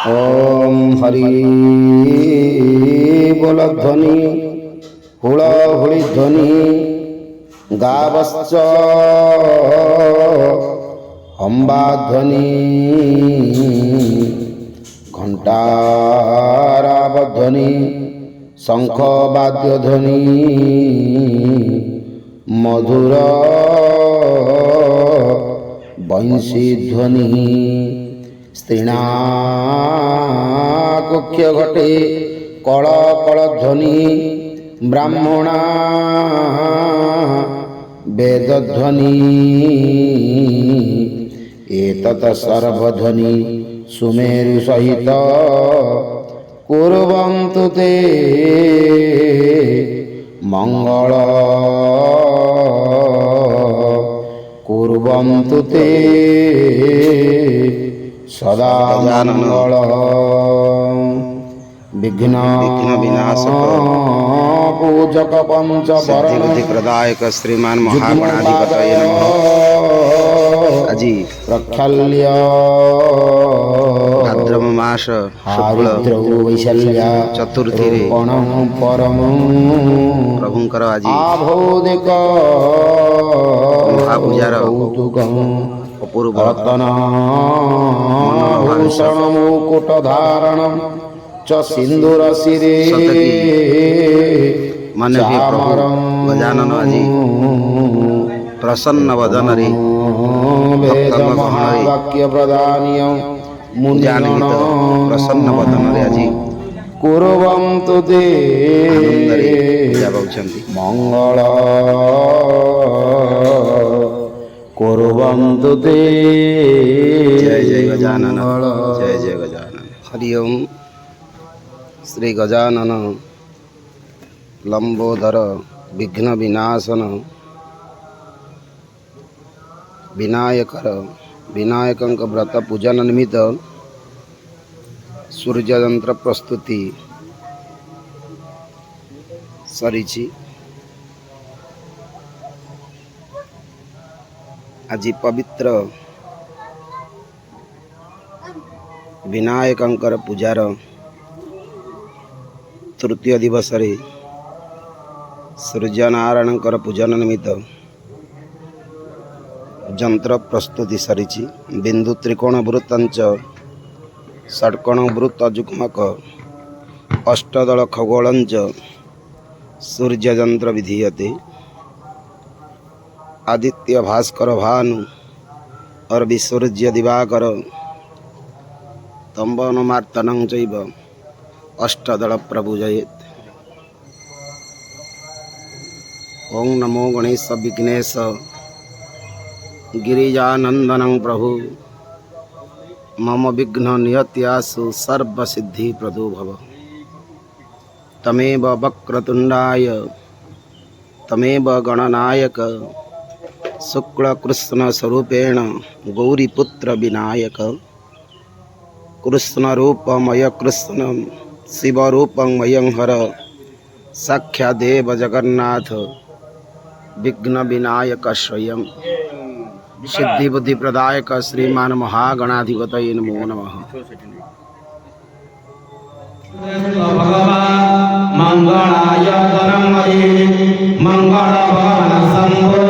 ओम हरि बोल ध्वनि हुळहुळि ध्वनि गावश्च हम्बा ध्वनि घंटाराव ध्वनि शंख वाद्य ध्वनि मधुर बंशी ध्वनि स्त्रीणाकुक्ष्य घटे कल कल ध्वनि ब्राह्मणा वेद ध्वनि एतत् सर्वध्वनि सुमेरु सहित कुर्वन्तु ते मंगल कुर्वन्तु ते सदा मंगल विघ्न विनाशक पूजक पंच सिद्धि प्रदायक श्रीमान महागणाधिपतये नमः। আজি प्रक्षाल्य भाद्रव मास शुक्ल वैशल्य चतुर्थी परम प्रभुंकर आज आभौदिक महापूजार अपूर्व रत्नभूषण मुकुट धारण च सिंदूर शिरे मन भी प्रभु गजानन আজি प्रसन्न वदन रे वाक्य प्रदानीय मुनिगण प्रसन्न वदन रे আজি कुर्वन्तु ते मंगल कुर्वन्तु ते जय जय गजानन जय जय गजानन। हरि ओम। श्री गजानन लंबोदर विघ्न विनाशन विनायकर विनायकंक व्रत पूजन निमित्त सूर्ययंत्र प्रस्तुति सरीची। आज पवित्र विनायकंकर पूजार तृतीय दिवस रे सूर्यनारायणकर पूजन निमित्त यंत्र प्रस्तुति सरीची। बिंदु त्रिकोण वृत्तंच षट्कोण वृत्त युग्मक अष्टदल खगोलंच सूर्ययंत्र विधीयते। आदित्य भास्कर भानु और विसूर्य दिवाकर तंबनुमार्तनं चैव अष्टदल प्रभुजयेत्। ओं नमो गणेश विघ्नेश गिरिजानंदनं प्रभु मम विघ्न नियत्यासु सर्वसिद्धि प्रदो भव। तमेव वक्रतुंडाय तमेव गणनायक शुक्ल कृष्ण स्वरूपेण गौरीपुत्र विनायक कृष्ण रूपमय कृष्ण शिव रूपमयं हर साक्षादेव जगन्नाथ विघ्न विनायक स्वयं सिद्धि बुद्धि प्रदायक श्रीमान महागणाधिपतये नमो नमः। मंगलाय धनमये मंगल भवन शंभो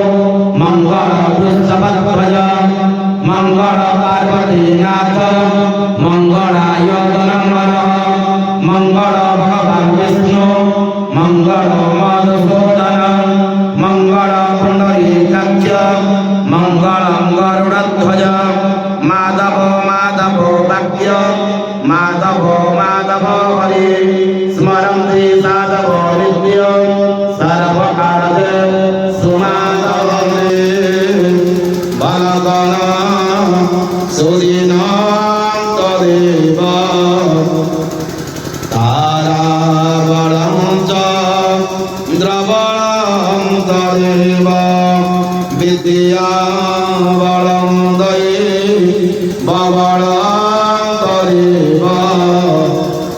मंगल वृषभध्वज मंगल पार्वतीनाथ मंगलाय धनमर मंगल भगवान विष्णु मंगल मधुसूदन मंगल पुंडरीकाक्ष मंगलम गरुड़ध्वज माधव माधव वाक्य माधव माधव हरे स्मरन्ति साधव नित्य सर्वकाले सुमाधव बलगण सुदीनान्तदेव ताराबलं च द्रवणं तदेव विद्याबलं दैवबलं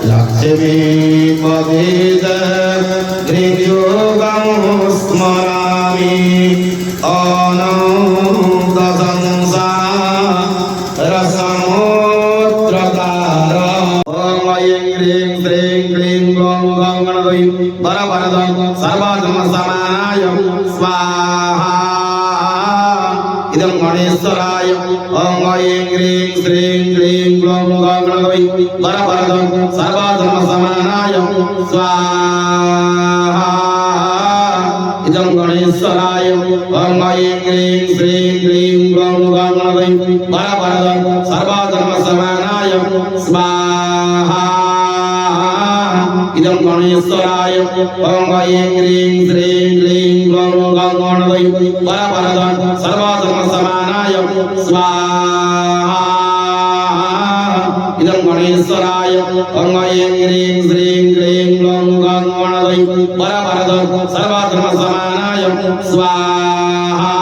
लक्ष्मीपदे हृद्योगं स्मरामि अनन्तसंसारसमुद्रतारा ह्रीं श्रीं क्लीं ग्लौं गं गणपति वरवरदं सर्वधर्मसमानाय स्वाहा इदं गणेश्वराय ॐ ऐं ह्रीं श्रीं क्लीं ग्लौं गं गणपति वरवरदं सर्वधर्मसमानाय स्वाहा इदं गणेश्वराय ॐ ऐं ह्रीं श्रीं क्लीं ग्लौं गं गणपति वरवरदं सर्वधर्मसमानाय स्वाहा इदं गणेश्वराय ॐ ऐं ह्रीं श्रीं क्लीं ग्लौं गं गणपति वरवरदं सर्वधर्मसमानाय स्वाहा इदं गणेश्वराय ॐ ऐं ह्रीं श्रीं क्लीं ग्लौं गं गणपति वरवरदं सर्वधर्मसमानाय स्वाहा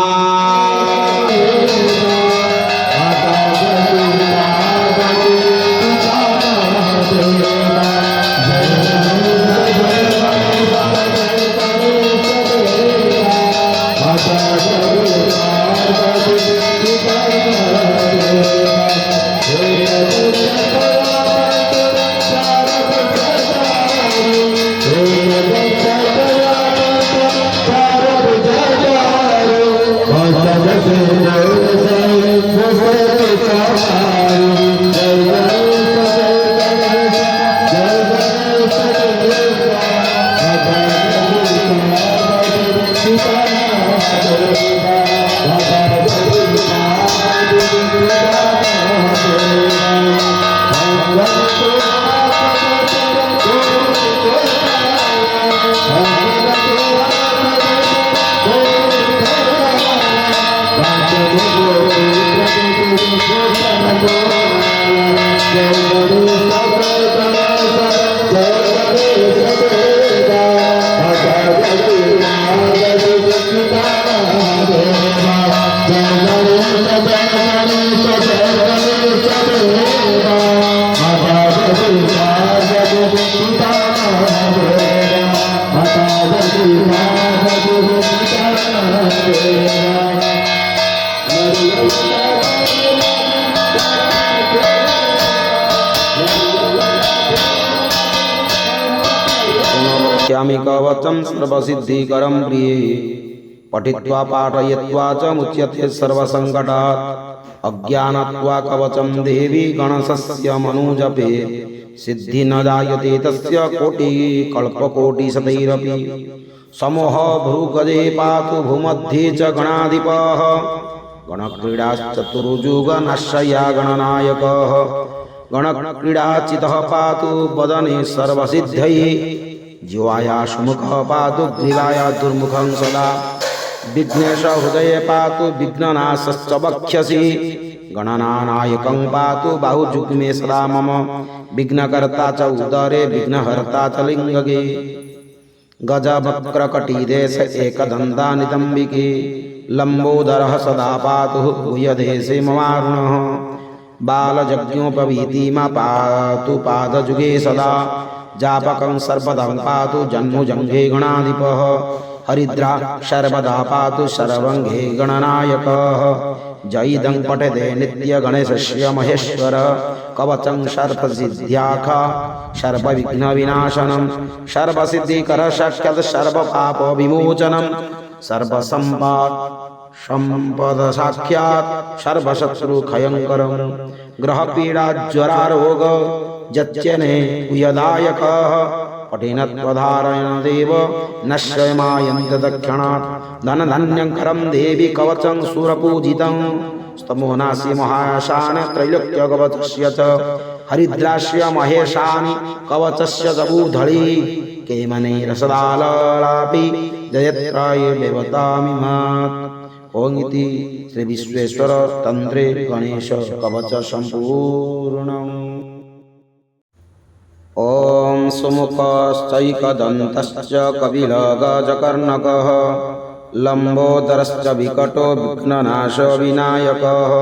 वक्ष्यामि कवचं सर्वसिद्धिकरं प्रिये पठित्वा पाठयित्वा च मुच्यते सर्वसङ्कटात् अज्ञानत्वा कवचं देवी गणशस्य मनोजपे सिद्धि न जायते तस्य कोटिकल्पकोटिशतैरपि समूह भ्रुगजे पातु भूमध्ये च गणाधिपः गणक्रीडाश्चतुर्युगनाश्रया गणनायकः गणक्रीडाचितः पातु वदने सर्वसिद्धये जीवाया सुमुखः पातु ग्रीवाया दुर्मुखं सदा विघ्नेश हृदये पातु विघ्ननाशश्च वक्ष्यसि गणनानायकं पातु बाहुजुग्मे सदा मम विघ्नकर्ता च उदरे विघ्नहर्ता च लिङ्गगे गजवक्रकटिदेश एकदन्तानितम्बिके लम्बोदरः सदा पातु भूयदेशे ममारुणः बालजज्ञोपवीतिमा पातु पादजुगे सदा जापकं सर्वदा पातु जन्मुजङ्घे गणाधिपः हरिद्रा सर्वदा पातु सर्वङ्घे गणनायकः जयिदं पठते नित्यगणेशस्य महेश्वर कवचं सर्वसिद्ध्याखा सर्वविघ्नविनाशनं सर्वसिद्धिकरः साक्षात् सर्वपापविमोचनं सर्वसम्पदसाख्यात् सर्वशत्रुक्षयङ्करं ग्रहपीडाज्वरारोग जच्यने उयदायकः पठिनत्वधारयण देव नश्यमायन्त दक्षिणात् धनधन्यङ्करं देवी कवचं सुरपूजितं स्तमोनासि महाशान त्रैलोक्यकवचस्य च हरिद्रास्य महेशानि कवचस्य सबूधळी केमने रसदाललापि जयत्राय देवतामिमात् ओं इति श्री विश्वेश्वर तंत्रे गणेश कवच संपूर्णम् ओं सुमुखश्चैकदन्तश्च कपिलगजकर्णकः लम्बोदरश्च विकटो विघ्ननाश विनायकः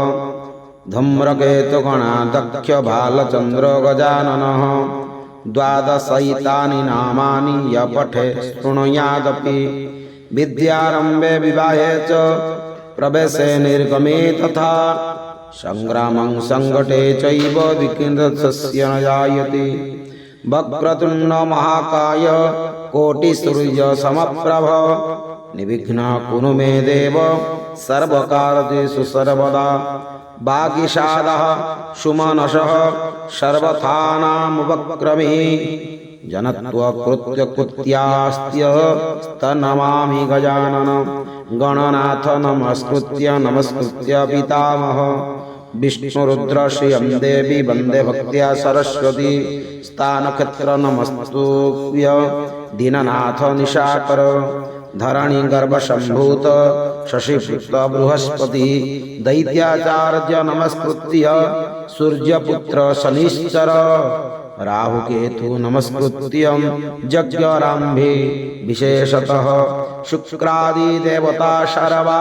धूम्रकेतुगणाध्यक्ष बालचन्द्र गजाननः द्वादशैतानि नामानि य पठे शृणुयादपि विद्यारम्भे विवाहे च प्रवेशे निर्गमे तथा संग्रामं संकटे चैव विघ्नस्य न जायते वक्रतुंड महाकाय कोटिसूर्य समप्रभ निर्विघ्न कुरु मे देव सर्वकार्येषु सर्वदा वागीशादः सुमनसः सर्वथानामुपक्रमे जनत्वकृत्यकृत्यास्त्य तन्नमामि गजानन गणनाथ नमस्कृत्य पितामह विष्णुरुद्र श्रियं देवी वन्दे भक्त्या सरस्वती स्थानक्षेत्र नमस्तुभ्य दीननाथ निशाकर धरणी गर्भसम्भूत शशिपुत्र बृहस्पति दैत्याचार्य नमस्कृत्य सूर्यपुत्र शनिश्चर राहुकेतु नमस्कृत्य यज्ञारम्भे विशेषतः शुक्रादि देवता शर्वा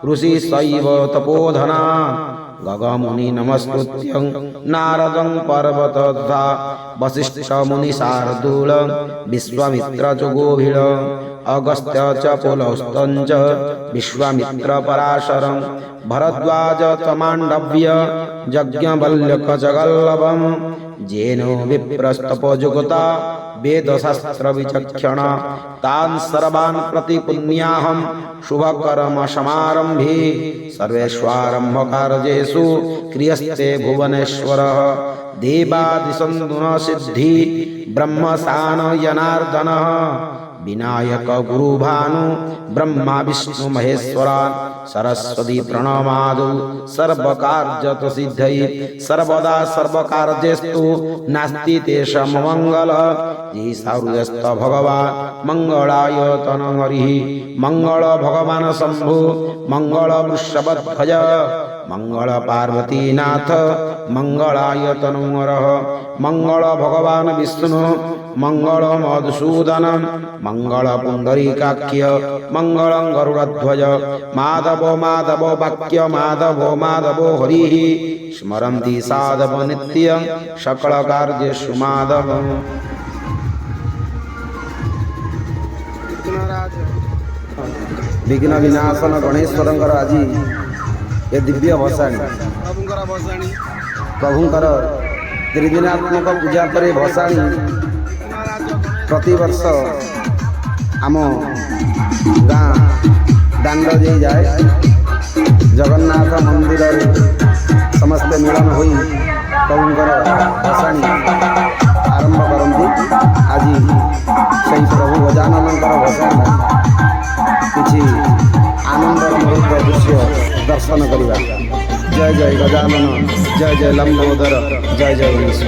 ऋषि शैव तपोधना गगमुनि नमस्कृत्य नारदं पर्वतधा वसिष्ठ मुनि शार्दूल विश्वामित्र च गोभिल अगस्त्य च पुलस्तं च विश्वामित्र पराशरं भरद्वाज च माण्डव्य यज्ञवल्क्य च गल्लभं जेनो विप्रस्तपोजुगता वेदशास्त्र विचक्षण तान् सर्वान् प्रतिपुण्याहं शुभकर्म समारम्भे सर्वेष्वारम्भ कार्येषु क्रियस्ते भुवनेश्वरः देवादिसन्दुन सिद्धि ब्रह्मशान जनार्दनः विनायक गुरुभानु ब्रह्मा विष्णु महेश्वरा सरस्वती प्रणमादु सर्वकार्यत सिद्धये सर्वदा सर्वकार्येषु नास्ति तेषां मंगल ईशारुदस्त भगवान् मंगलाय तनहरिः मंगल भगवान् शंभु मंगल वृषभध्वज मंगल पार्वतीनाथ मंगलाय तनुहरः मंगल भगवान् विष्णु मंगल मधुसूदन मंगल पुंडरीकाख्य मंगलं गरुड़ध्वज माधव माधव वाक्य माधव माधव हरिः स्मरन्ति साधव नित्यं सकल कार्येषु माधव। विघ्न विनाशन गणेश्वरंकर आज ये दिव्य भसाणी प्रभुंकर त्रिदिनात्मक पूजा पर भसाणी प्रतिवर्ष आम गाँ दांड दे जाए जगन्नाथ मंदिर समस्ते मिलन हो प्रभुंकर भसाणी आरंभ करती। आज से प्रभु गजानन भसाणी किसी आनंदर मुहूर्त दृश्य दर्शन करवा। जय जय गजानन जय जय लंबोदर जय जय गणेश।